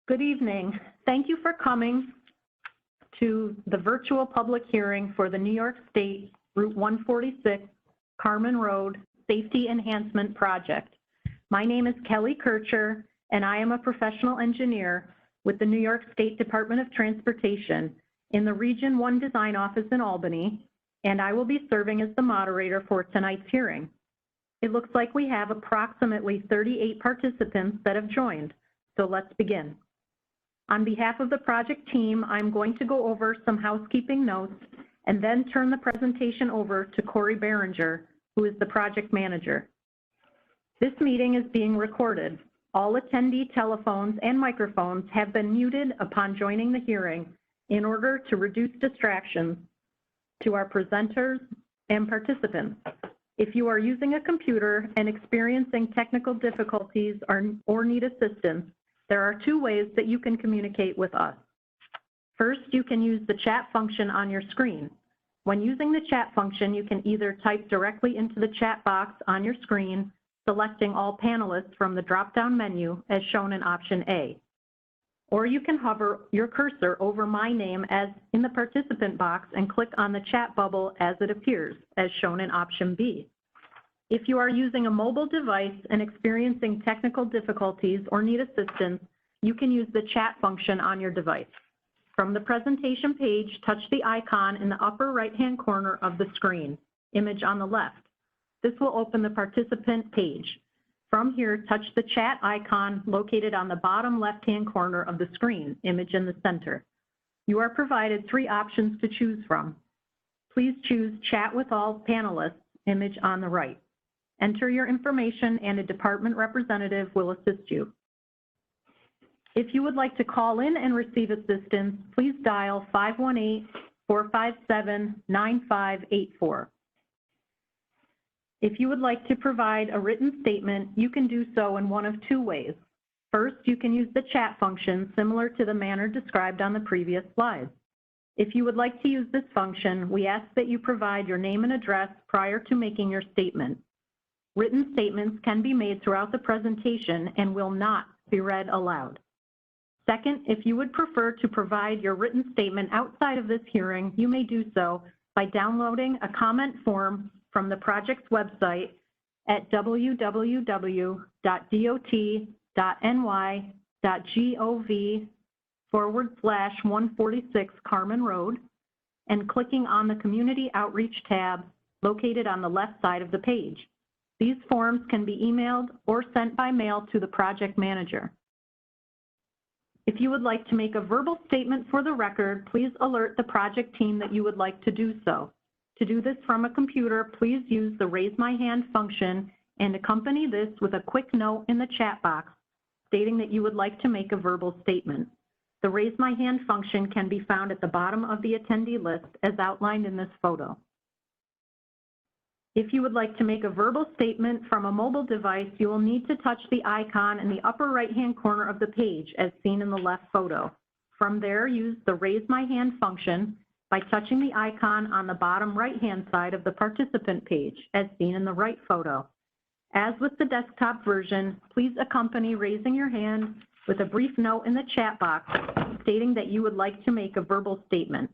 Good evening. Thank you for coming to the virtual public hearing for the New York State Route 146 Carman Road Safety Enhancement Project. My name is Kelly Kircher, and I am a professional engineer with the New York State Department of Transportation in the Region 1 Design Office in Albany, and I will be serving as the moderator for tonight's hearing. It looks like we have approximately 38 participants that have joined, so let's begin. On behalf of the project team, I'm going to go over some housekeeping notes and then turn the presentation over to Corey Behringer, who is the project manager. This meeting is being recorded. All attendee telephones and microphones have been muted upon joining the hearing in order to reduce distractions to our presenters and participants. If you are using a computer and experiencing technical difficulties or need assistance, there are two ways that you can communicate with us. First, you can use the chat function on your screen. When using the chat function, you can either type directly into the chat box on your screen, selecting all panelists from the drop-down menu as shown in option A. Or you can hover your cursor over my name as in the participant box and click on the chat bubble as it appears, as shown in option B. If you are using a mobile device and experiencing technical difficulties or need assistance, you can use the chat function on your device. From the presentation page, touch the icon in the upper right-hand corner of the screen, image on the left. This will open the participant page. From here, touch the chat icon located on the bottom left-hand corner of the screen, image in the center. You are provided three options to choose from. Please choose Chat with All Panelists, image on the right. Enter your information and a department representative will assist you. If you would like to call in and receive assistance, please dial 518-457-9584. If you would like to provide a written statement, you can do so in one of two ways. First, you can use the chat function similar to the manner described on the previous slides. If you would like to use this function, we ask that you provide your name and address prior to making your statement. Written statements can be made throughout the presentation and will not be read aloud. Second, if you would prefer to provide your written statement outside of this hearing, you may do so by downloading a comment form from the project's website at www.dot.ny.gov/146 Carman Road and clicking on the Community Outreach tab located on the left side of the page. These forms can be emailed or sent by mail to the project manager. If you would like to make a verbal statement for the record, please alert the project team that you would like to do so. To do this from a computer, please use the Raise My Hand function and accompany this with a quick note in the chat box stating that you would like to make a verbal statement. The Raise My Hand function can be found at the bottom of the attendee list as outlined in this photo. If you would like to make a verbal statement from a mobile device, you will need to touch the icon in the upper right-hand corner of the page as seen in the left photo. From there, use the Raise My Hand function by touching the icon on the bottom right-hand side of the participant page as seen in the right photo. As with the desktop version, please accompany raising your hand with a brief note in the chat box stating that you would like to make a verbal statement.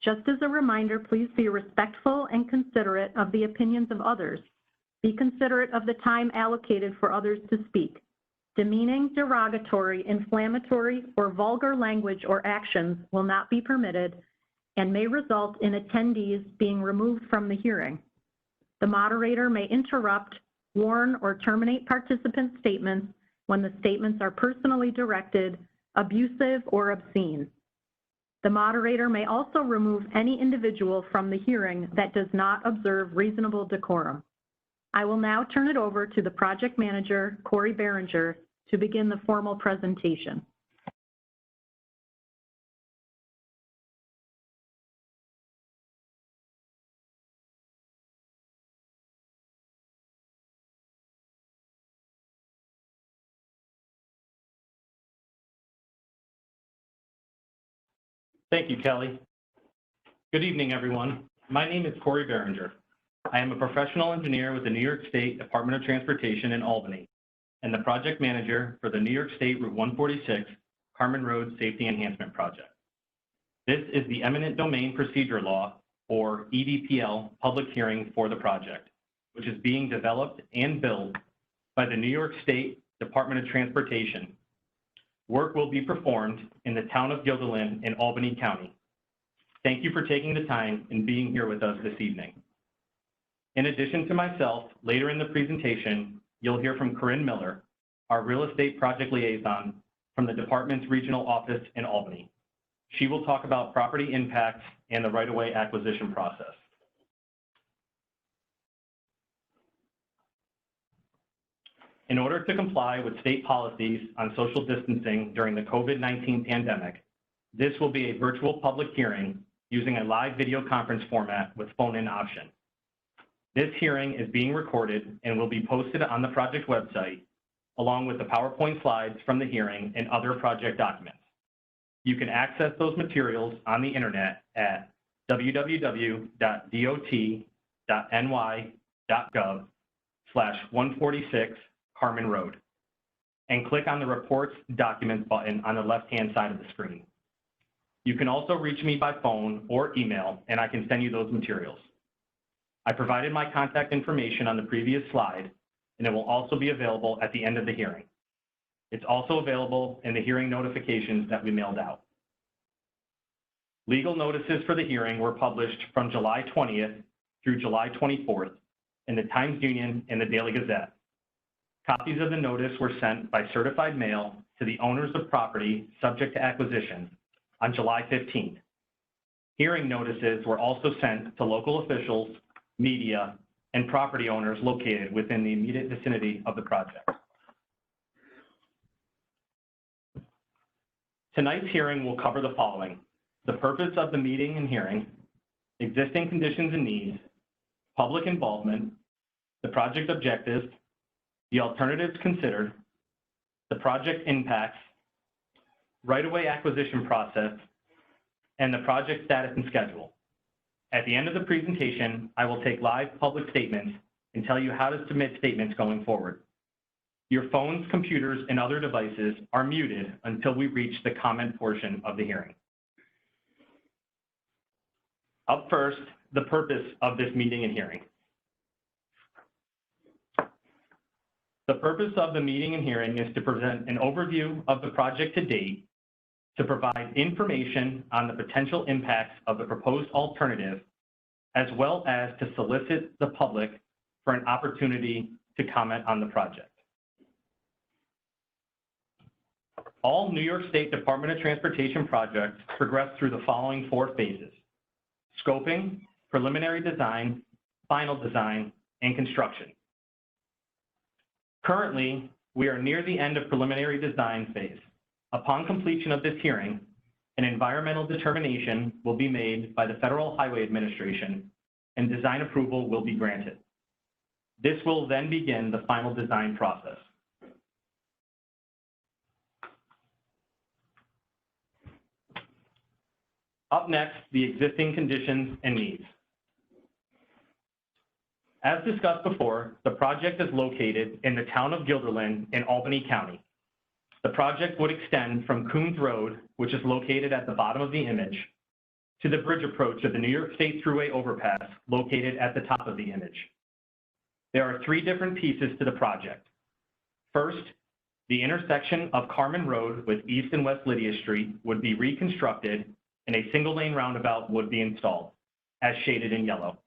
Just as a reminder, please be respectful and considerate of the opinions of others. Be considerate of the time allocated for others to speak. Demeaning, derogatory, inflammatory, or vulgar language or actions will not be permitted and may result in attendees being removed from the hearing. The moderator may interrupt, warn, or terminate participant statements when the statements are personally directed, abusive, or obscene. The moderator may also remove any individual from the hearing that does not observe reasonable decorum. I will now turn it over to the project manager, Corey Behringer, to begin the formal presentation. Thank you, Kelly. Good evening, everyone. My name is Corey Behringer. I am a professional engineer with the New York State Department of Transportation in Albany. and the project manager for the New York State Route 146 Carman Road Safety Enhancement Project. This is the Eminent Domain Procedure Law, or EDPL, public hearing for the project, which is being developed and built by the New York State Department of Transportation. Work will be performed in the town of Guilderland in Albany County. Thank you for taking the time and being here with us this evening. In addition to myself, later in the presentation, you'll hear from Corinne Miller, our real estate project liaison from the department's regional office in Albany. She will talk about property impacts and the right-of-way acquisition process. In order to comply with state policies on social distancing during the COVID-19 pandemic, this will be a virtual public hearing using a live video conference format with phone-in option. This hearing is being recorded and will be posted on the project website, along with the PowerPoint slides from the hearing and other project documents. You can access those materials on the internet at www.dot.ny.gov/146 Carman Road and click on the Reports Documents button on the left-hand side of the screen. You can also reach me by phone or email, and I can send you those materials. I provided my contact information on the previous slide, and it will also be available at the end of the hearing. It's also available in the hearing notifications that we mailed out. Legal notices for the hearing were published from July 20th through July 24th in the Times-Union and the Daily Gazette. Copies of the notice were sent by certified mail to the owners of property subject to acquisition on July 15th. Hearing notices were also sent to local officials, media, and property owners located within the immediate vicinity of the project. Tonight's hearing will cover the following: the purpose of the meeting and hearing, existing conditions and needs, public involvement, the project objectives, the alternatives considered, the project impacts, right-of-way acquisition process, and the project status and schedule. At the end of the presentation, I will take live public statements and tell you how to submit statements going forward. Your phones, computers, and other devices are muted until we reach the comment portion of the hearing. Up first, the purpose of this meeting and hearing. The purpose of the meeting and hearing is to present an overview of the project to date, to provide information on the potential impacts of the proposed alternative, as well as to solicit the public for an opportunity to comment on the project. All New York State Department of Transportation projects progress through the following 4 phases: scoping, preliminary design, final design, and construction. Currently, we are near the end of preliminary design phase. Upon completion of this hearing, an environmental determination will be made by the Federal Highway Administration and design approval will be granted. This will then begin the final design process. Up next, the existing conditions and needs. As discussed before, the project is located in the town of Guilderland in Albany County. The project would extend from Coons Road, which is located at the bottom of the image, to the bridge approach of the New York State Thruway overpass located at the top of the image. There are 3 different pieces to the project. First, the intersection of Carman Road with East and West Lydius Street would be reconstructed and a single-lane roundabout would be installed, as shaded in yellow.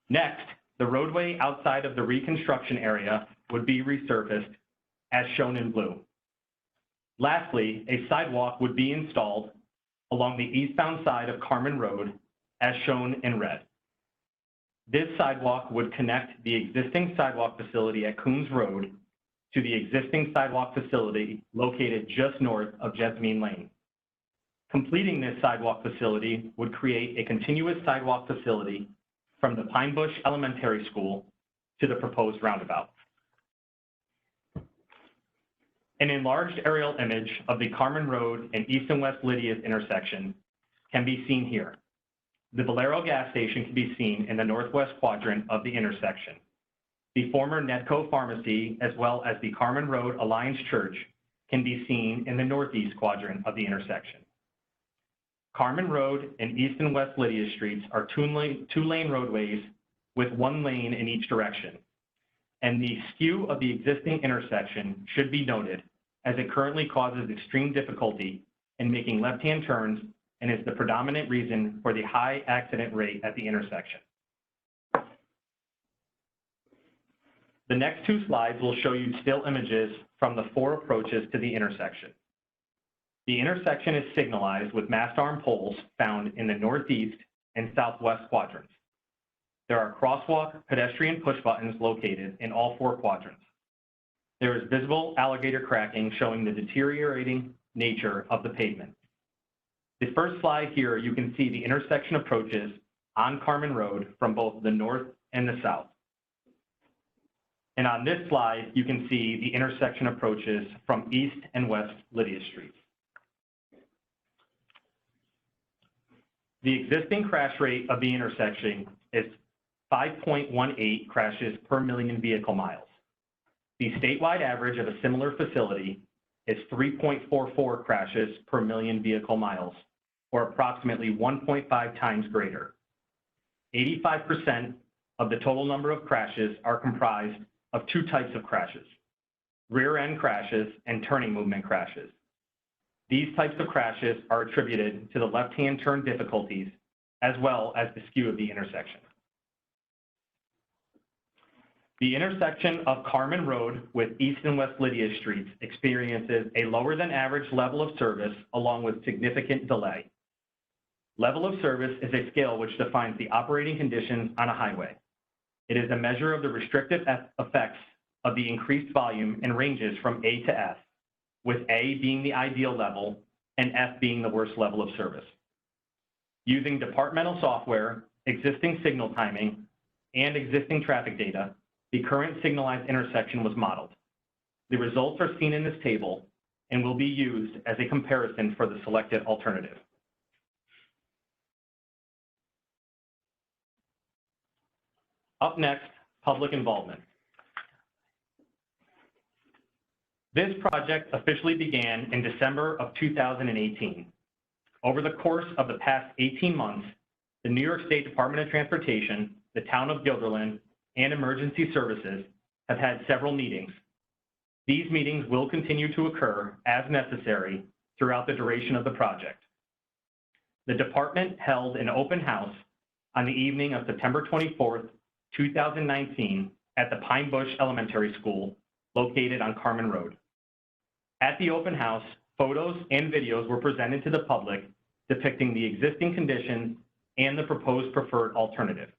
Next, the roadway outside of the reconstruction area would be resurfaced, as shown in blue. Lastly, a sidewalk would be installed along the eastbound side of Carman Road, as shown in red. This sidewalk would connect the existing sidewalk facility at Coons Road to the existing sidewalk facility located just north of Jessamine Lane. Completing this sidewalk facility would create a continuous sidewalk facility from the Pine Bush Elementary School to the proposed roundabout. An enlarged aerial image of the Carman Road and East and West Lydius intersection can be seen here. The Valero gas station can be seen in the northwest quadrant of the intersection. The former Nedco Pharmacy, as well as the Carman Road Alliance Church, can be seen in the northeast quadrant of the intersection. Carman Road and East and West Lydius Streets are two-lane roadways with one lane in each direction. And the skew of the existing intersection should be noted, as it currently causes extreme difficulty in making left-hand turns and is the predominant reason for the high accident rate at the intersection. The next two slides will show you still images from the 4 approaches to the intersection. The intersection is signalized with mast arm poles found in the northeast and southwest quadrants. There are crosswalk pedestrian push buttons located in all 4 quadrants. There is visible alligator cracking showing the deteriorating nature of the pavement. The first slide here, you can see the intersection approaches on Carman Road from both the north and the south. And on this slide, you can see the intersection approaches from East and West Lydius Streets. The existing crash rate of the intersection is 5.18 crashes per million vehicle miles. The statewide average of a similar facility is 3.44 crashes per million vehicle miles, or approximately 1.5 times greater. 85% of the total number of crashes are comprised of 2 types of crashes: rear-end crashes and turning movement crashes. These types of crashes are attributed to the left-hand turn difficulties as well as the skew of the intersection. The intersection of Carman Road with East and West Lydius Streets experiences a lower than average level of service along with significant delay. Level of service is a scale which defines the operating conditions on a highway. It is a measure of the restrictive effects of the increased volume and ranges from A to F, with A being the ideal level and F being the worst level of service. Using departmental software, existing signal timing, and existing traffic data, the current signalized intersection was modeled. The results are seen in this table and will be used as a comparison for the selected alternative. Up next, public involvement. This project officially began in December of 2018. Over the course of the past 18 months, the New York State Department of Transportation, the Town of Guilderland, and Emergency Services have had several meetings. These meetings will continue to occur as necessary throughout the duration of the project. The department held an open house on the evening of September 24th, 2019 at the Pine Bush Elementary School located on Carman Road. At the open house, photos and videos were presented to the public depicting the existing conditions and the proposed preferred alternative.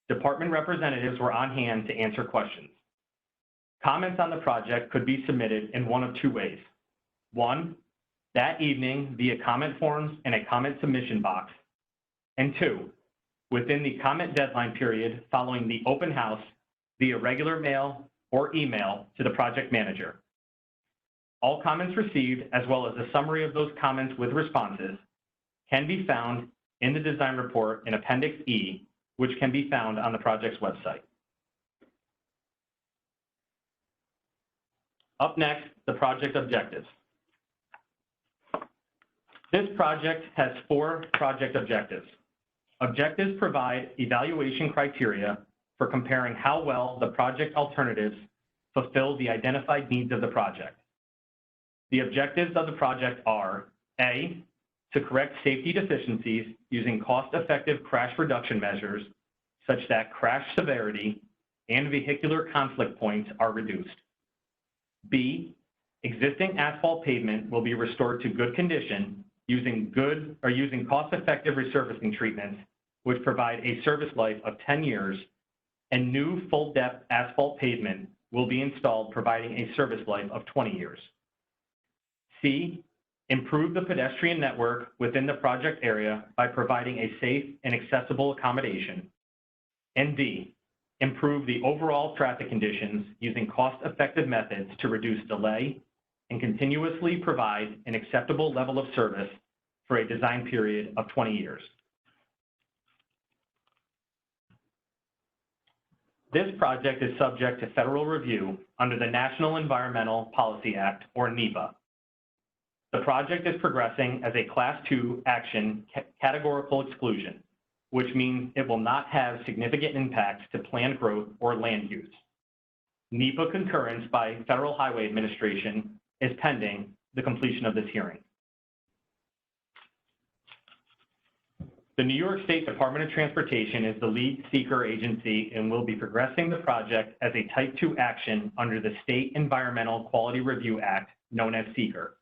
Department representatives were on hand to answer questions. Comments on the project could be submitted in one of 2 ways. 1, that evening via comment forms and a comment submission box. And 2, within the comment deadline period following the open house via regular mail or email to the project manager. All comments received, as well as a summary of those comments with responses, can be found in the design report in Appendix E, which can be found on the project's website. Up next, the project objectives. This project has 4 project objectives. Objectives provide evaluation criteria for comparing how well the project alternatives fulfill the identified needs of the project. The objectives of the project are: A, to correct safety deficiencies using cost-effective crash reduction measures such that crash severity and vehicular conflict points are reduced. B, existing asphalt pavement will be restored to good condition using cost-effective resurfacing treatments which provide a service life of 10 years, and new full-depth asphalt pavement will be installed providing a service life of 20 years. C, improve the pedestrian network within the project area by providing a safe and accessible accommodation. And D, improve the overall traffic conditions using cost-effective methods to reduce delay and continuously provide an acceptable level of service for a design period of 20 years. This project is subject to federal review under the National Environmental Policy Act, or NEPA. The project is progressing as a Class 2 action categorical exclusion, which means it will not have significant impacts to planned growth or land use. NEPA concurrence by Federal Highway Administration is pending the completion of this hearing. The New York State Department of Transportation is the lead seeker agency and will be progressing the project as a Type 2 action under the State Environmental Quality Review Act, known as SEEKR.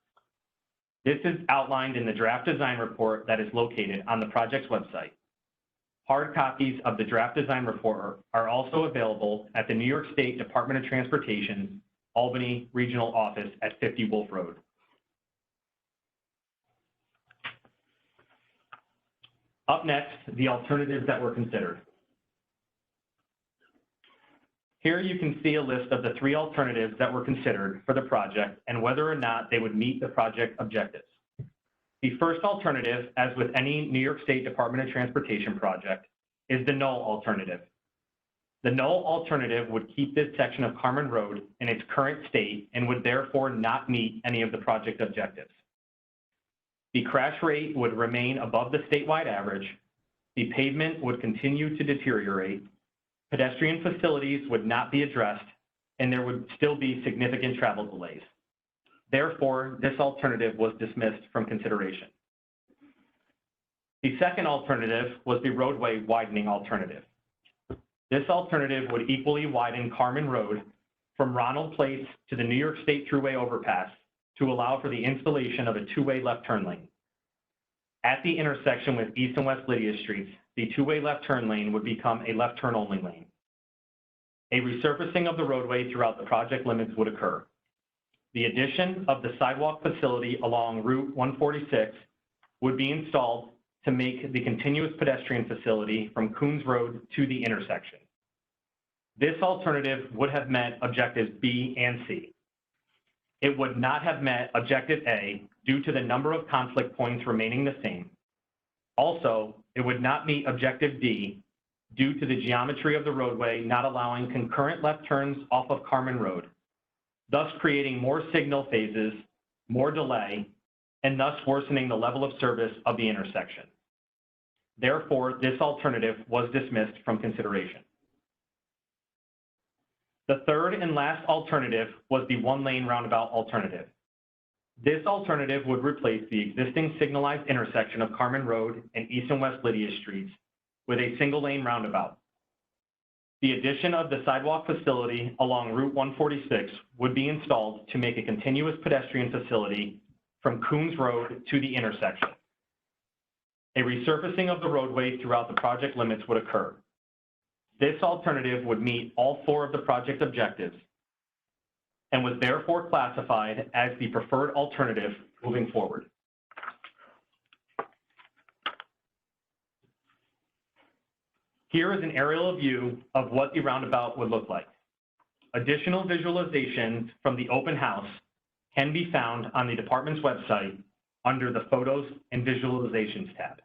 This is outlined in the draft design report that is located on the project's website. Hard copies of the draft design report are also available at the New York State Department of Transportation's Albany Regional Office at 50 Wolf Road. Up next, the alternatives that were considered. Here you can see a list of the 3 alternatives that were considered for the project and whether or not they would meet the project objectives. The first alternative, as with any New York State Department of Transportation project, is the null alternative. The null alternative would keep this section of Carman Road in its current state and would therefore not meet any of the project objectives. The crash rate would remain above the statewide average, the pavement would continue to deteriorate, pedestrian facilities would not be addressed, and there would still be significant travel delays. Therefore, this alternative was dismissed from consideration. The second alternative was the roadway widening alternative. This alternative would equally widen Carman Road from Ronald Place to the New York State Thruway overpass to allow for the installation of a 2-way left turn lane. At the intersection with East and West Lydius Streets, the 2-way left turn lane would become a left turn only lane. A resurfacing of the roadway throughout the project limits would occur. The addition of the sidewalk facility along Route 146 would be installed to make the continuous pedestrian facility from Coons Road to the intersection. This alternative would have met objectives B and C. It would not have met objective A due to the number of conflict points remaining the same. Also, it would not meet objective D due to the geometry of the roadway not allowing concurrent left turns off of Carman Road, thus creating more signal phases, more delay, and thus worsening the level of service of the intersection. Therefore, this alternative was dismissed from consideration. The third and last alternative was the 1-lane roundabout alternative. This alternative would replace the existing signalized intersection of Carman Road and East and West Lydius Streets with a single-lane roundabout. The addition of the sidewalk facility along Route 146 would be installed to make a continuous pedestrian facility from Coons Road to the intersection. A resurfacing of the roadway throughout the project limits would occur. This alternative would meet all 4 of the project objectives and was therefore classified as the preferred alternative moving forward. Here is an aerial view of what the roundabout would look like. Additional visualizations from the open house can be found on the department's website under the Photos and Visualizations tab.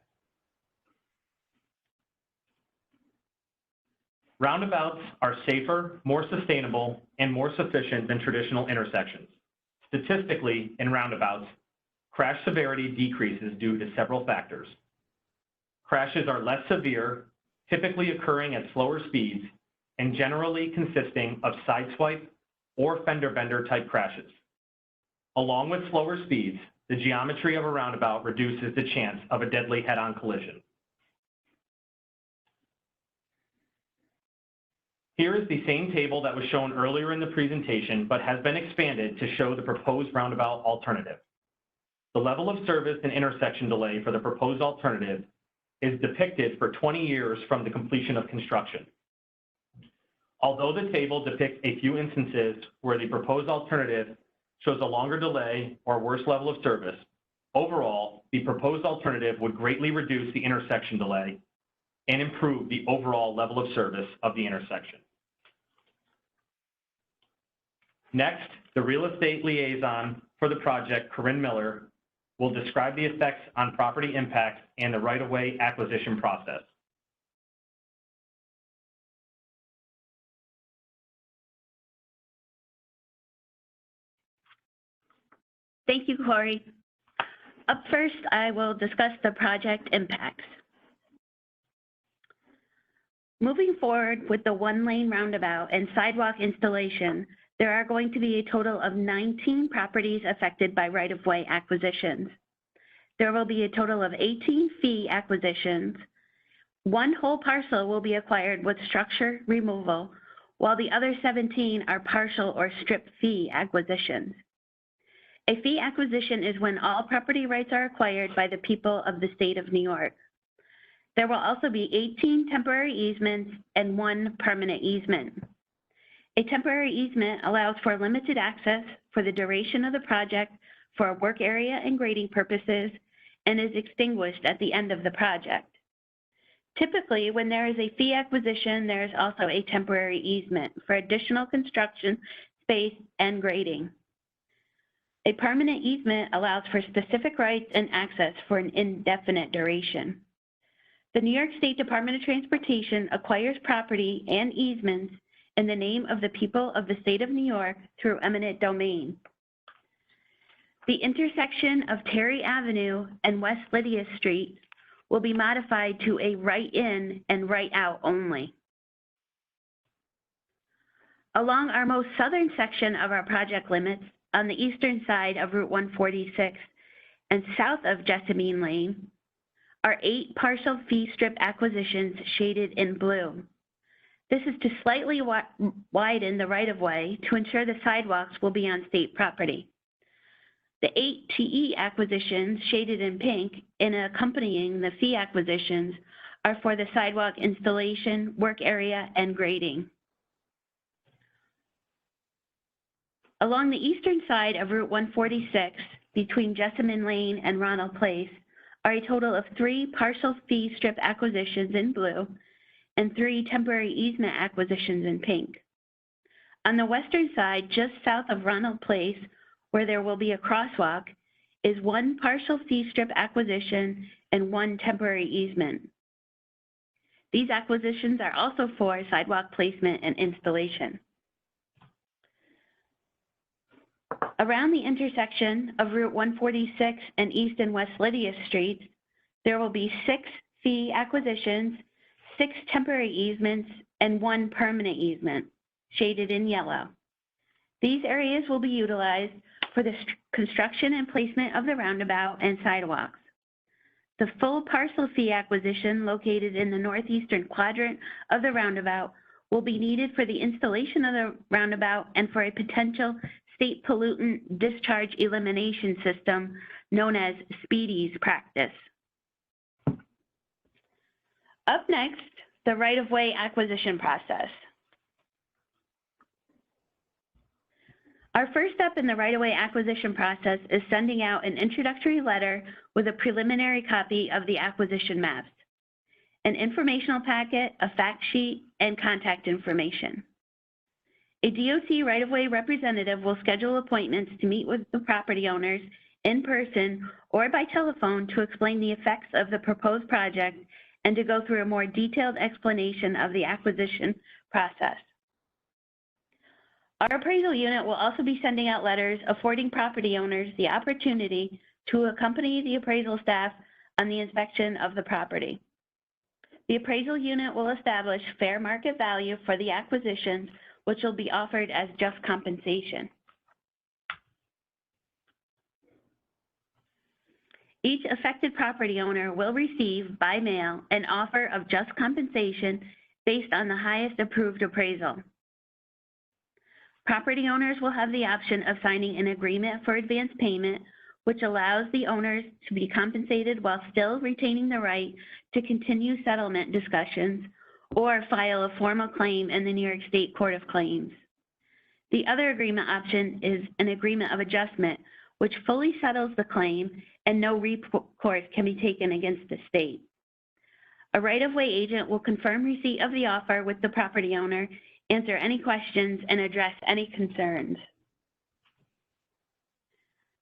Roundabouts are safer, more sustainable, and more sufficient than traditional intersections. Statistically, in roundabouts, crash severity decreases due to several factors. Crashes are less severe, typically occurring at slower speeds, and generally consisting of sideswipe or fender bender type crashes. Along with slower speeds, the geometry of a roundabout reduces the chance of a deadly head-on collision. Here is the same table that was shown earlier in the presentation, but has been expanded to show the proposed roundabout alternative. The level of service and intersection delay for the proposed alternative is depicted for 20 years from the completion of construction. Although the table depicts a few instances where the proposed alternative shows a longer delay or worse level of service, overall, the proposed alternative would greatly reduce the intersection delay and improve the overall level of service of the intersection. Next, the real estate liaison for the project, Corinne Miller, will describe the effects on property impacts and the right-of-way acquisition process. Thank you, Corey. Up first, I will discuss the project impacts. Moving forward with the one-lane roundabout and sidewalk installation, there are going to be a total of 19 properties affected by right-of-way acquisitions. There will be a total of 18 fee acquisitions. One whole parcel will be acquired with structure removal, while the other 17 are partial or strip fee acquisitions. A fee acquisition is when all property rights are acquired by the people of the state of New York. There will also be 18 temporary easements and 1 permanent easement. A temporary easement allows for limited access for the duration of the project for work area and grading purposes and is extinguished at the end of the project. Typically, when there is a fee acquisition, there is also a temporary easement for additional construction space and grading. A permanent easement allows for specific rights and access for an indefinite duration. The New York State Department of Transportation acquires property and easements in the name of the people of the state of New York through eminent domain. The intersection of Terry Avenue and West Lydius Street will be modified to a right-in and right-out only. Along our most southern section of our project limits, on the eastern side of Route 146 and south of Jessamine Lane, are 8 partial fee strip acquisitions shaded in blue. This is to slightly widen the right-of-way to ensure the sidewalks will be on state property. The 8 TE acquisitions shaded in pink and accompanying the fee acquisitions are for the sidewalk installation, work area, and grading. Along the eastern side of Route 146, between Jessamine Lane and Ronald Place, are a total of 3 partial fee strip acquisitions in blue and 3 temporary easement acquisitions in pink. On the western side, just south of Ronald Place, where there will be a crosswalk, is 1 partial fee strip acquisition and 1 temporary easement. These acquisitions are also for sidewalk placement and installation. Around the intersection of Route 146 and East and West Lydius Streets, there will be 6 fee acquisitions, 6 temporary easements, and 1 permanent easement, shaded in yellow. These areas will be utilized for the construction and placement of the roundabout and sidewalks. The full parcel fee acquisition located in the northeastern quadrant of the roundabout will be needed for the installation of the roundabout and for a potential state pollutant discharge elimination system known as SPEEDY's practice. Up next, the right-of-way acquisition process. Our first step in the right-of-way acquisition process is sending out an introductory letter with a preliminary copy of the acquisition maps, an informational packet, a fact sheet, and contact information. A DOT right-of-way representative will schedule appointments to meet with the property owners in person or by telephone to explain the effects of the proposed project and to go through a more detailed explanation of the acquisition process. Our appraisal unit will also be sending out letters affording property owners the opportunity to accompany the appraisal staff on the inspection of the property. The appraisal unit will establish fair market value for the acquisitions, which will be offered as just compensation. Each affected property owner will receive by mail an offer of just compensation based on the highest approved appraisal. Property owners will have the option of signing an agreement for advance payment, which allows the owners to be compensated while still retaining the right to continue settlement discussions or file a formal claim in the New York State Court of Claims. The other agreement option is an agreement of adjustment, which fully settles the claim and no recourse can be taken against the state. A right-of-way agent will confirm receipt of the offer with the property owner, answer any questions, and address any concerns.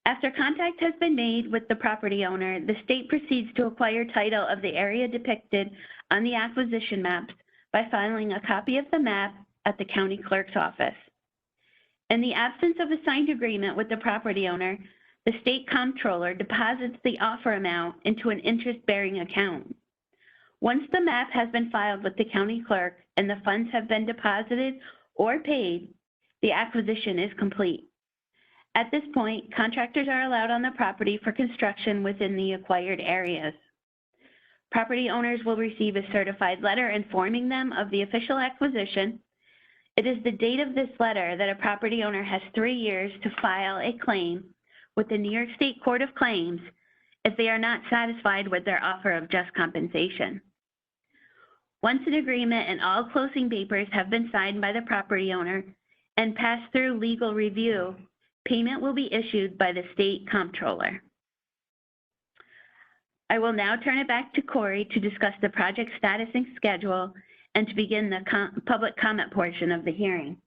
After contact has been made with the property owner, the state proceeds to acquire title of the area depicted on the acquisition maps by filing a copy of the map at the county clerk's office. In the absence of a signed agreement with the property owner, the state comptroller deposits the offer amount into an interest-bearing account. Once the map has been filed with the county clerk and the funds have been deposited or paid, the acquisition is complete. At this point, contractors are allowed on the property for construction within the acquired areas. Property owners will receive a certified letter informing them of the official acquisition. It is the date of this letter that a property owner has 3 years to file a claim with the New York State Court of Claims if they are not satisfied with their offer of just compensation. Once an agreement and all closing papers have been signed by the property owner and passed through legal review, payment will be issued by the state comptroller. I will now turn it back to Corey to discuss the project status and schedule and to begin the public comment portion of the hearing.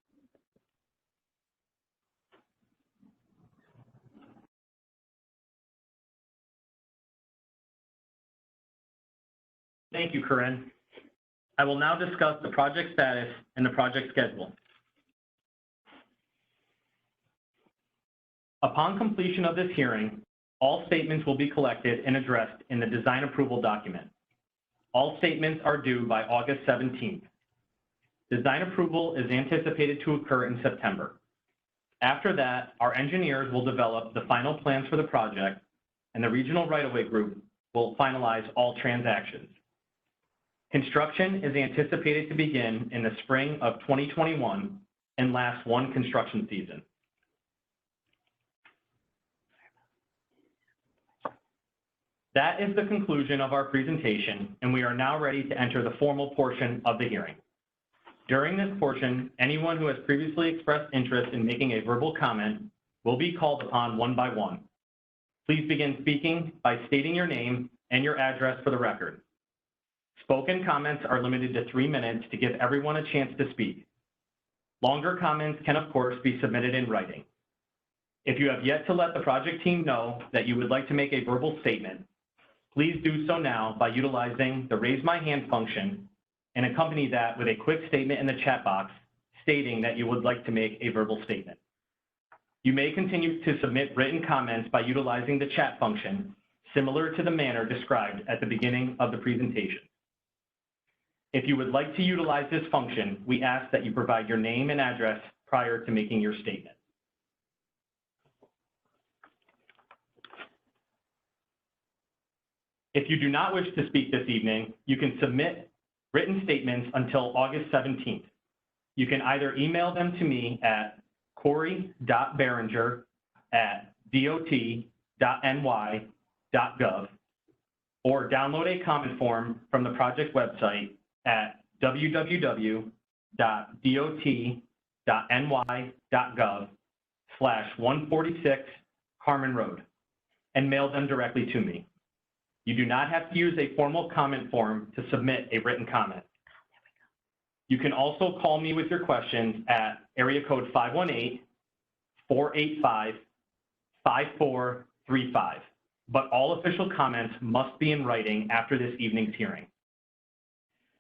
Thank you, Corinne. I will now discuss the project status and the project schedule. Upon completion of this hearing, all statements will be collected and addressed in the design approval document. All statements are due by August 17th. Design approval is anticipated to occur in September. After that, our engineers will develop the final plans for the project, and the regional right-of-way group will finalize all transactions. Construction is anticipated to begin in the spring of 2021 and last one construction season. That is the conclusion of our presentation, and we are now ready to enter the formal portion of the hearing. During this portion, anyone who has previously expressed interest in making a verbal comment will be called upon one by one. Please begin speaking by stating your name and your address for the record. Spoken comments are limited to 3 minutes to give everyone a chance to speak. Longer comments can, of course, be submitted in writing. If you have yet to let the project team know that you would like to make a verbal statement, please do so now by utilizing the raise my hand function and accompany that with a quick statement in the chat box stating that you would like to make a verbal statement. You may continue to submit written comments by utilizing the chat function, similar to the manner described at the beginning of the presentation. If you would like to utilize this function, we ask that you provide your name and address prior to making your statement. If you do not wish to speak this evening, you can submit written statements until August 17th. You can either email them to me at corey.behringer@dot.ny.gov or download a comment form from the project website at www.dot.ny.gov/146 Carman Road and mail them directly to me. You do not have to use a formal comment form to submit a written comment. You can also call me with your questions at area code 518-485-5435, but all official comments must be in writing after this evening's hearing.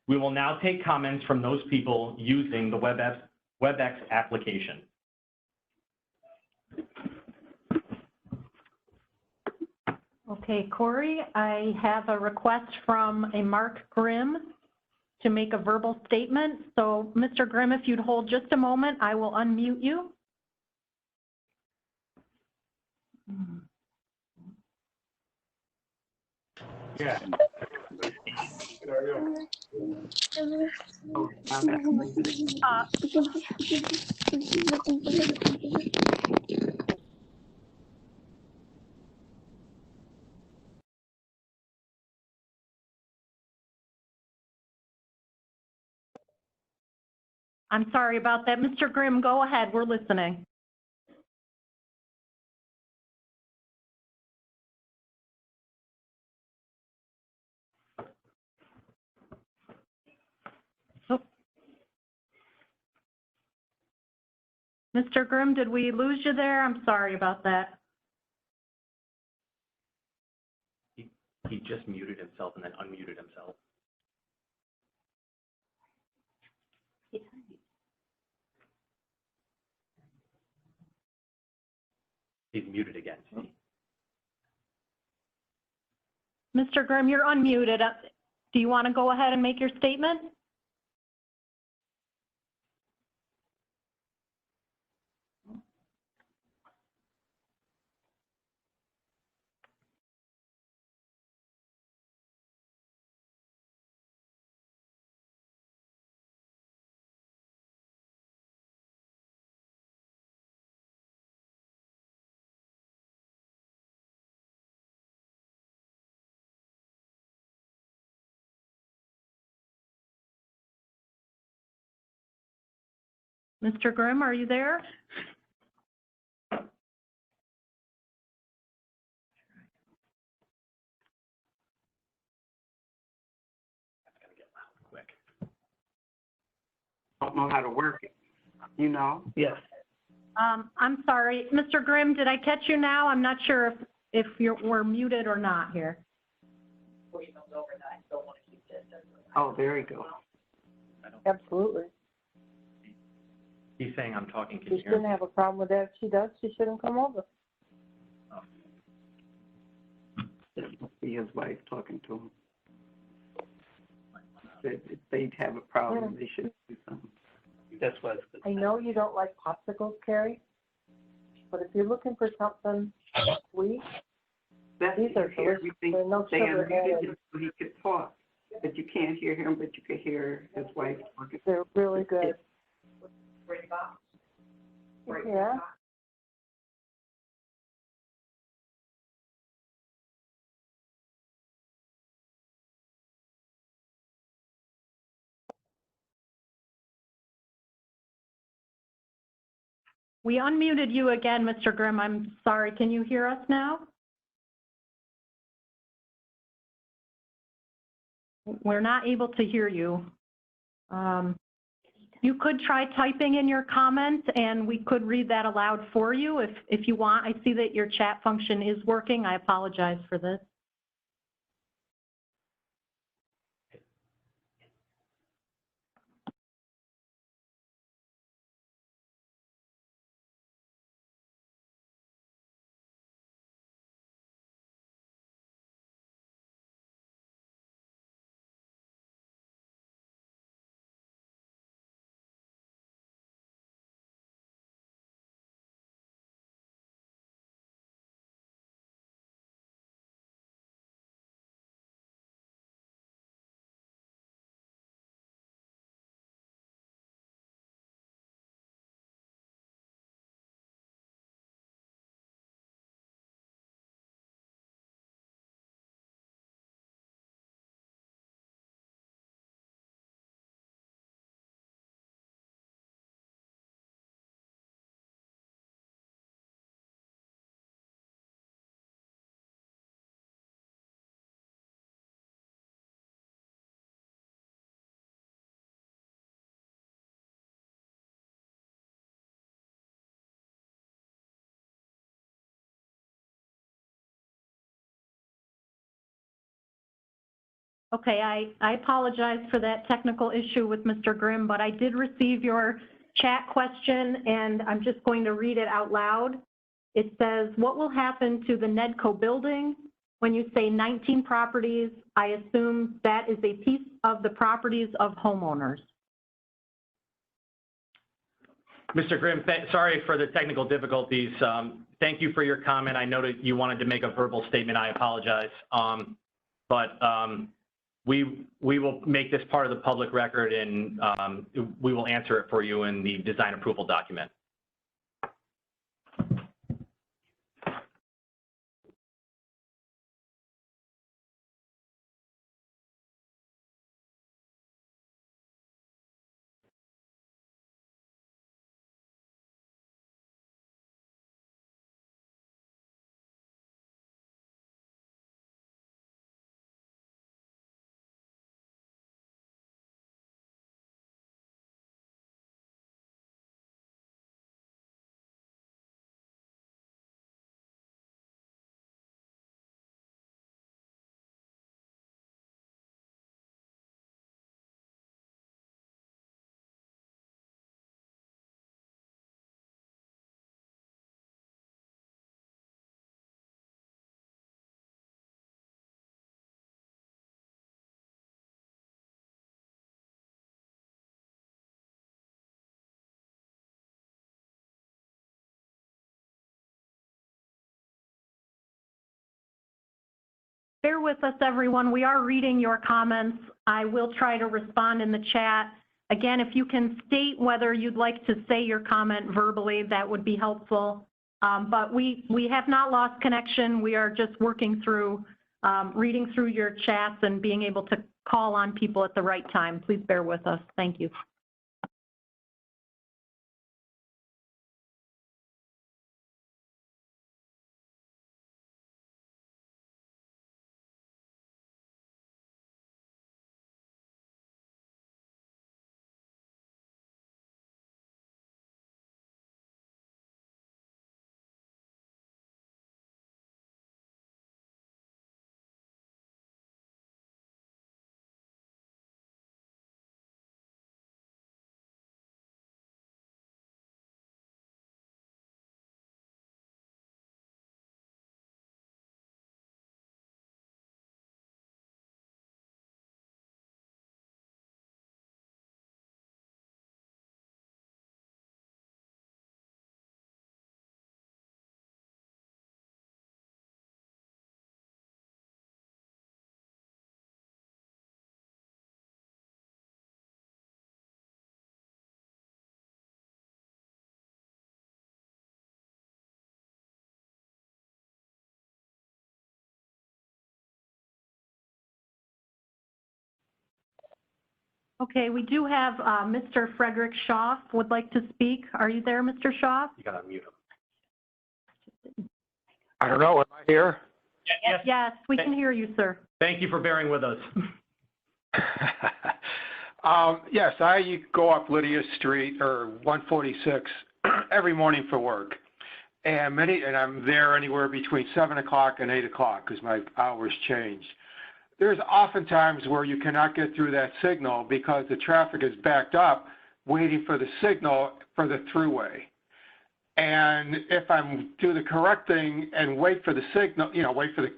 We will now take comments from those people using the WebEx application. Okay, Corey, I have a request from a Mark Grimm to make a verbal statement. So, Mr. Grimm, if you'd hold just a moment, I will unmute you. Yeah. I'm sorry about that. Mr. Grimm, go ahead. We're listening. Oh. Mr. Grimm, did we lose you there? I'm sorry about that. He just muted himself and then unmuted himself. He's muted again. Mr. Grimm, you're unmuted. Do you want to go ahead and make your statement? Mr. Grimm, are you there? Don't know how to work it, you know? Yes. I'm sorry, Mr. Grimm, did I catch you now? I'm not sure if we're muted or not here. Oh, there you go. Absolutely. He's saying I'm talking. Can She you hear me? shouldn't have a problem with that. If she does, she shouldn't come over. That must be his wife talking to him. If they'd have a problem, they should do something. That's what. I know you don't like popsicles, Carrie, but if you're looking for something sweet, That's these are hear delicious. everything. There's no They sugar unmuted added. him so he could talk, but you can't hear him, but you could hear his wife talking. They're really good. Yeah. We unmuted you again, Mr. Grimm. I'm sorry. Can you hear us now? We're not able to hear you. You could try typing in your comment and we could read that aloud for you if you want. I see that your chat function is working. I apologize for this. Okay, I apologize for that technical issue with Mr. Grimm, but I did receive your chat question and I'm just going to read it out loud. It says, what will happen to the Nedco building? When you say 19 properties, I assume that is a piece of the properties of homeowners. Mr. Grimm, sorry for the technical difficulties. Thank you for your comment. I know that you wanted to make a verbal statement. I apologize. We will make this part of the public record and we will answer it for you in the design approval document. Bear with us, everyone. We are reading your comments. I will try to respond in the chat. Again, if you can state whether you'd like to say your comment verbally, that would be helpful. But we have not lost connection. We are just working through, reading through your chats and being able to call on people at the right time. Please bear with us. Thank you. Okay, we do have Mr. Frederick Schaaf would like to speak. Are you there, Mr. Schaaf? You gotta mute him. I don't know, am I here? Yes. Yes, we can hear you, sir. Thank you for bearing with us. Yes, I go up Lydius Street or 146 every morning for work. And I'm there anywhere between 7 o'clock and 8 o'clock because my hours change. There's often times where you cannot get through that signal because the traffic is backed up waiting for the signal for the throughway. And if I'm do the correct thing and wait for the signal, wait for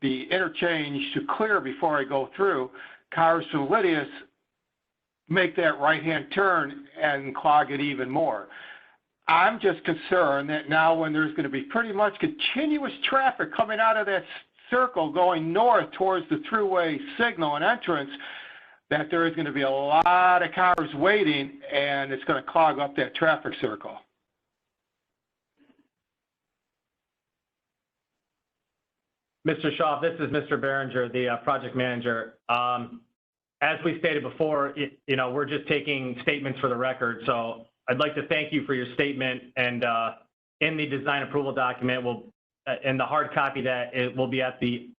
the interchange to clear before I go through, cars from Lydius make that right-hand turn and clog it even more. I'm just concerned that now when there's going to be pretty much continuous traffic coming out of that circle going north towards the throughway signal and entrance, that there is going to be a lot of cars waiting and it's going to clog up that traffic circle. Mr. Schaaf, this is Mr. Behringer, the project manager. As we stated before, we're just taking statements for the record. So I'd like to thank you for your statement. And in the design approval document, in the hard copy that it will be at the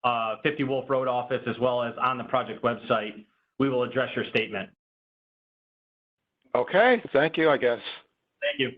50 Wolf Road office as well as on the project website, we will address your statement. Okay, thank you, I guess. Thank you.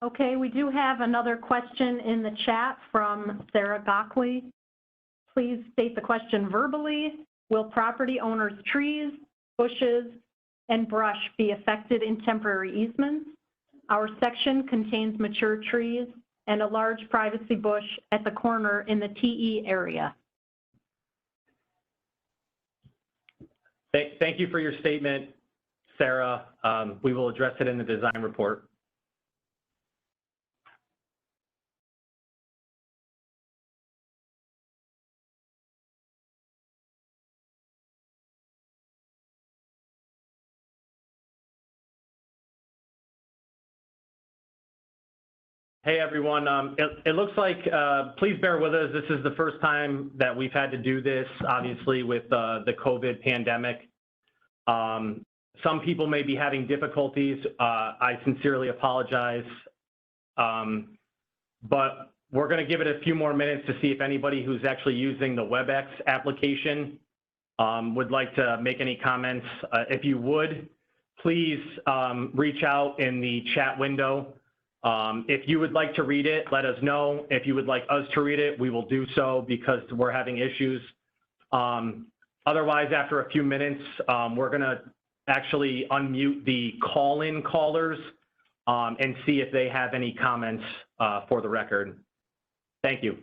Okay, we do have another question in the chat from Sarah Gockley. Please state the question verbally. Will property owners' trees, bushes, and brush be affected in temporary easements? Our section contains mature trees and a large privacy bush at the corner in the TE area. Thank you for your statement, Sarah. We will address it in the design report. Hey everyone, it looks like, please bear with us. This is the first time that we've had to do this, obviously with the COVID pandemic. Some people may be having difficulties. I sincerely apologize. But we're gonna give it a few more minutes to see if anybody who's actually using the WebEx application would like to make any comments. If you would, please reach out in the chat window. If you would like to read it, let us know. If you would like us to read it, we will do so because we're having issues. Otherwise, after a few minutes, we're gonna actually unmute the call-in callers and see if they have any comments for the record. Thank you.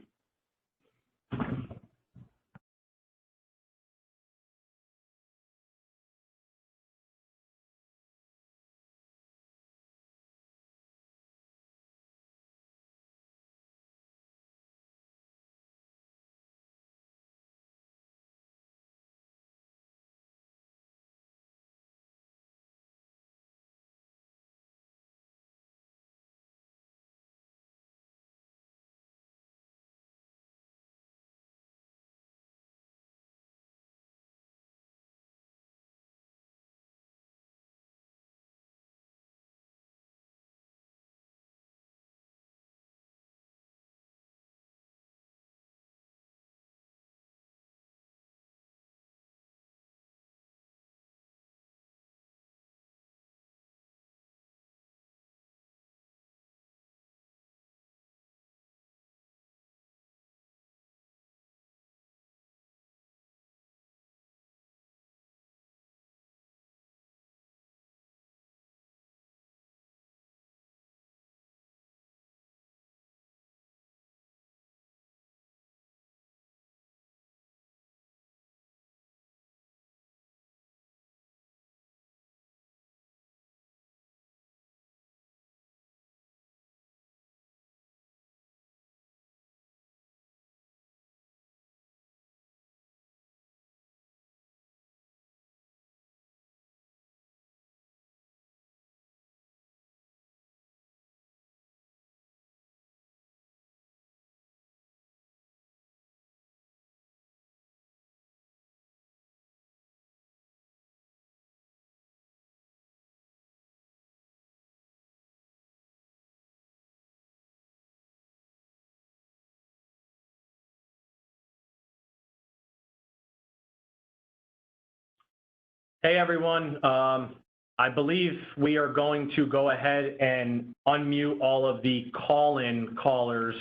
Hey everyone, I believe we are going to go ahead and unmute all of the call-in callers.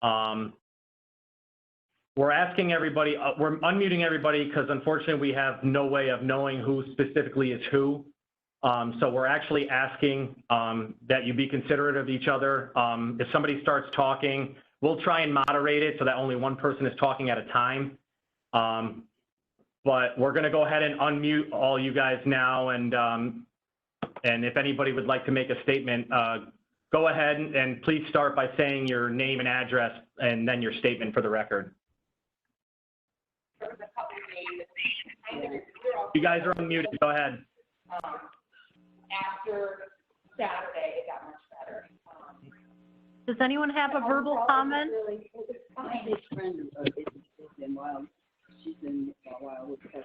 We're asking everybody, we're unmuting everybody because unfortunately we have no way of knowing who specifically is who. So we're actually asking that you be considerate of each other. If somebody starts talking, we'll try and moderate it so that only one person is talking at a time. But we're going to go ahead and unmute all you guys now, and if anybody would like to make a statement, go ahead and please start by saying your name and address and then your statement for the record. You guys are unmuted. Go ahead. After Saturday, it got much better. Does anyone have a verbal comment? My friend is wild. She's in Wildwood, Texas,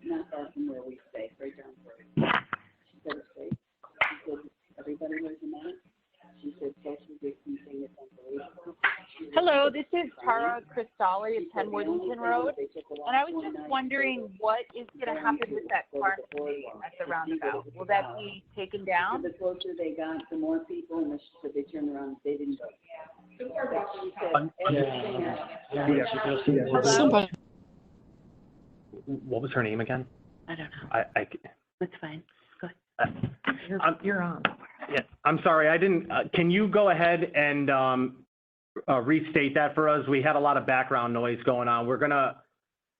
not far from where we stay, right down the road. She said it's safe. She said everybody wears a mask. She said social distancing is unbelievable. Hello, this is Tara Cristalli of 10 Worthington Road, and I was just wondering what is going to happen with that car at the roundabout. Will that be taken down? The closer they got, the more people, and she said they turned around, they didn't go. Hello? What was her name again? I don't know. That's fine. Go ahead. You're on. Yeah, I'm sorry, I didn't, can you go ahead and restate that for us? We had a lot of background noise going on. We're gonna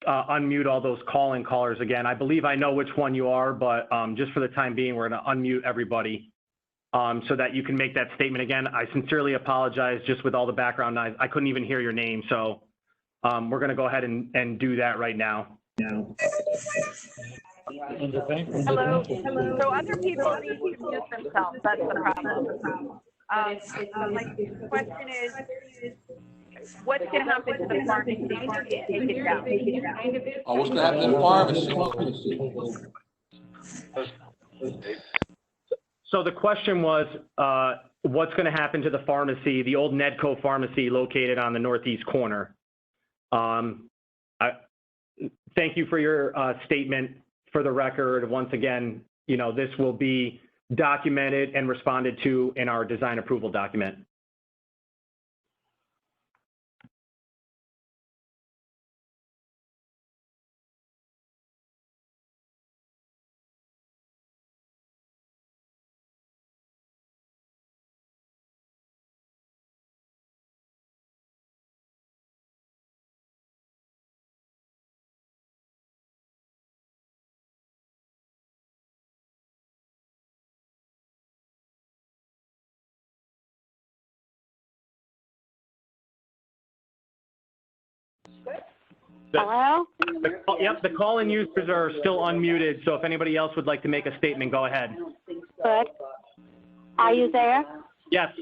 unmute all those call-in callers again. I believe I know which one you are, but just for the time being, we're gonna unmute everybody so that you can make that statement again. I sincerely apologize just with all the background noise. I couldn't even hear your name, so we're gonna go ahead and do that right now. Hello. So other people need to mute themselves. That's the problem. But my question is, what's going to happen to the pharmacy when you take it down? Oh, what's gonna happen to the pharmacy? So the question was, what's going to happen to the pharmacy, the old Nedco pharmacy located on the northeast corner? Thank you for your statement. For the record, once again, you know, this will be documented and responded to in our design approval document. Hello? Yep, the call-in users are still unmuted, so if anybody else would like to make a statement, go ahead. Good. Are you there? Yes,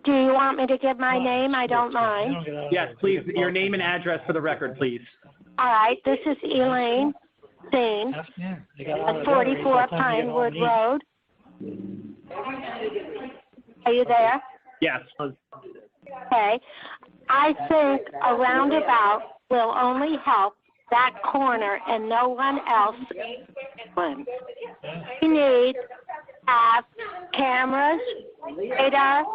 Do you want me to give my name? I don't mind. yes, please, your name and address for the record, please. All right, this is Elaine Dean at 44 Pinewood Road. Are you there? Yes. Okay. I think a roundabout will only help that corner and no one else. We need to have cameras, radar,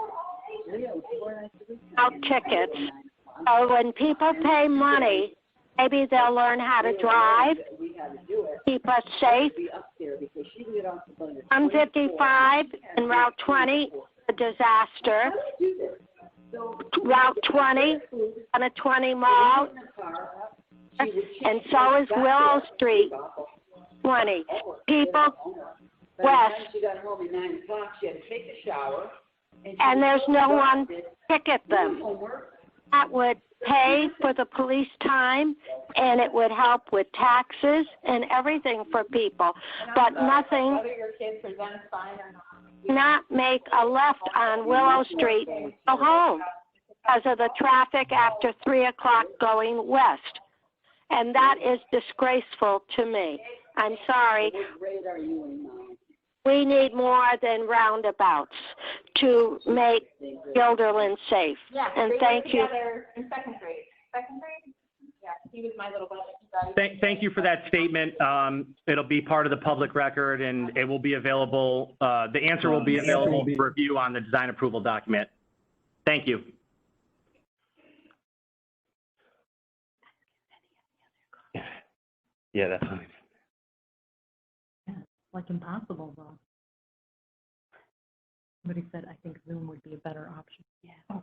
out tickets. So when people pay money, maybe they'll learn how to drive, keep us safe. 155 and Route 20, a disaster. Route 20 on a 20 mile, and so is Willow Street 20. People west, and there's no one to ticket them. That would pay for the police time, and it would help with taxes and everything for people, but nothing. Not make a left on Willow Street and go home because of the traffic after 3 o'clock going west. And that is disgraceful to me. I'm sorry. We need more than roundabouts to make Guilderland safe. Yeah, and thank you. In second grade. Second grade? Yeah, he was my little brother. Thank you for that statement. It'll be part of the public record and it will be available, the answer will be available for review on the design approval document. Thank you. Yeah, that's fine. Yeah, like impossible though. Somebody said, I think Zoom would be a better option. Yeah. Oh.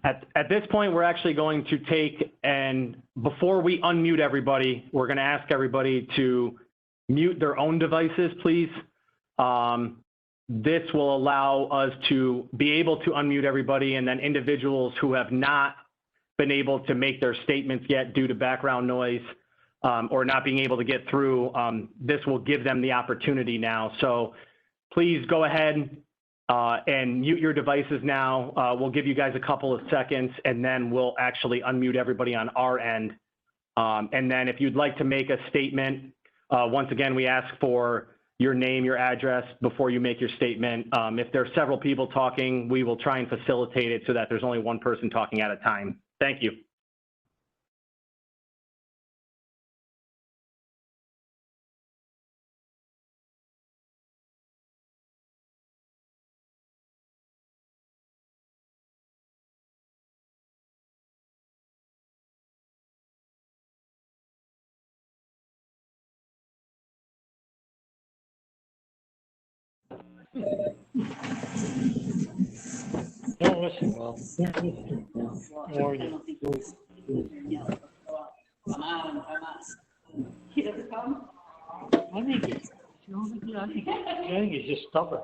At this point, we're actually going to take, and before we unmute everybody, we're going to ask everybody to mute their own devices, please. This will allow us to be able to unmute everybody, and then individuals who have not been able to make their statements yet due to background noise or not being able to get through, this will give them the opportunity now. So please go ahead and mute your devices now. We'll give you guys a couple of seconds, and then we'll actually unmute everybody on our end. And then if you'd like to make a statement, once again, we ask for your name, your address before you make your statement. If there are several people talking, we will try and facilitate it so that there's only one person talking at a time. Thank you. Don't listen well. Or you. I think he's just stubborn.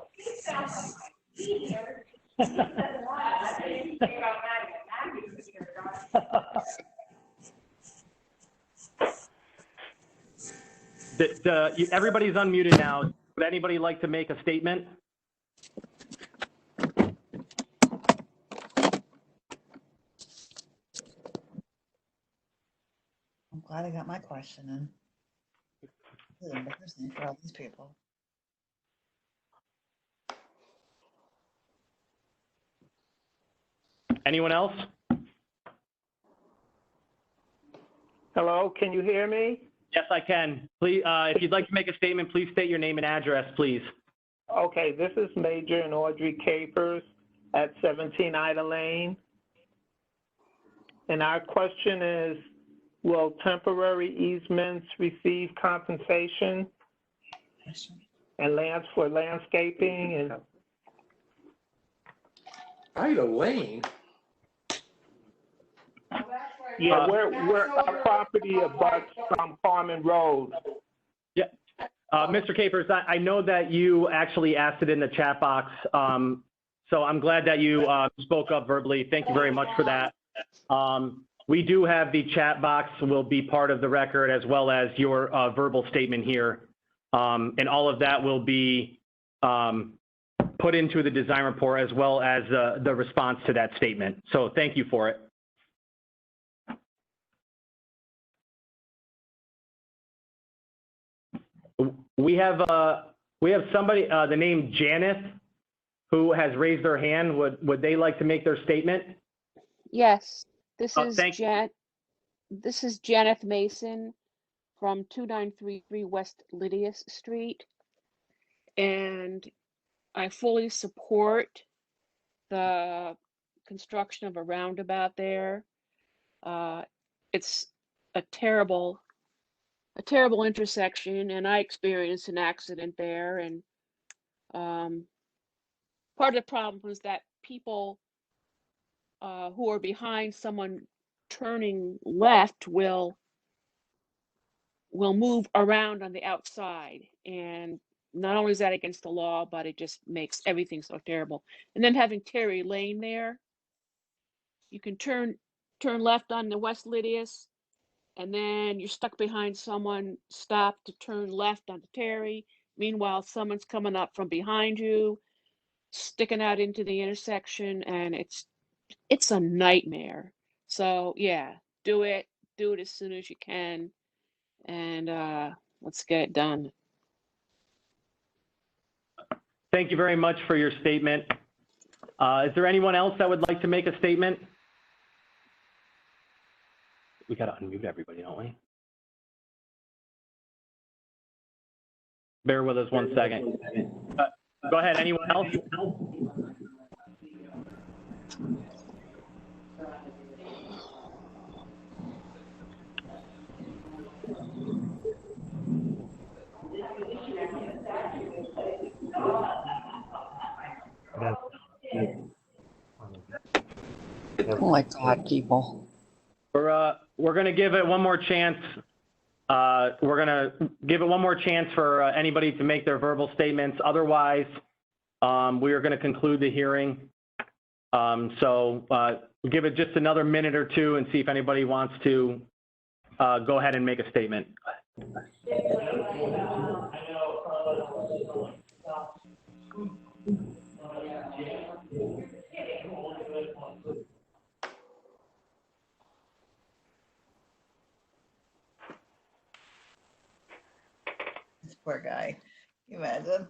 Everybody's unmuted now. Would anybody like to make a statement? I'm glad I got my question in. This is embarrassing for all these people. Anyone else? Hello, can you hear me? Yes, I can. Please, if you'd like to make a statement, please state your name and address, please. Okay, this is Major and Audrey Capers at 17 Ida Lane. And our question is, will temporary easements receive compensation and lands for landscaping? And Ida Lane? yeah, we're our property abuts from Carman Road. Yeah, Mr. Capers, I know that you actually asked it in the chat box, so I'm glad that you spoke up verbally. Thank you very much for that. We do have the chat box will be part of the record as well as your verbal statement here. And all of that will be put into the design report as well as the response to that statement. So thank you for it. We have somebody, the name Janeth, who has raised their hand. Would they like to make their statement? Yes, this is This is Janeth Mason from 2933 West Lydius Street, and I fully support the construction of a roundabout there. It's a terrible intersection, and I experienced an accident there. And part of the problem was that people who are behind someone turning left will move around on the outside, and not only is that against the law, but it just makes everything so terrible. And then having Terry Lane there, you can turn left on the West Lydius, and then you're stuck behind someone, stop to turn left onto Terry. Meanwhile, someone's coming up from behind you, sticking out into the intersection, and it's a nightmare. So yeah, do it as soon as you can, and let's get it done. Thank you very much for your statement. Is there anyone else that would like to make a statement? We got to unmute everybody, don't we? Bear with us one second. Go ahead, anyone else? Oh my God, people. We're going to give it one more chance. We're going to give it one more chance for anybody to make their verbal statements. Otherwise, we are going to conclude the hearing. So give it just another minute or two and see if anybody wants to go ahead and make a statement. This poor guy. Can you imagine?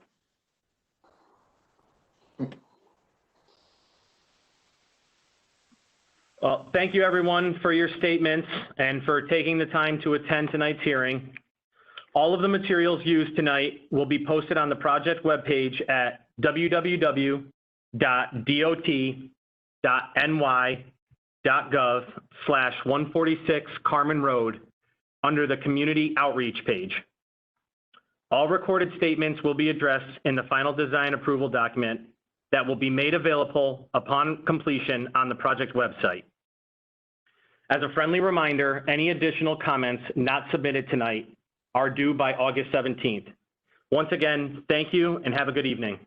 Well, thank you everyone for your statements and for taking the time to attend tonight's hearing. All of the materials used tonight will be posted on the project webpage at www.dot.ny.gov/146 Carman Road under the Community Outreach page. All recorded statements will be addressed in the final design approval document that will be made available upon completion on the project website. As a friendly reminder, any additional comments not submitted tonight are due by August 17th. Once again, thank you and have a good evening.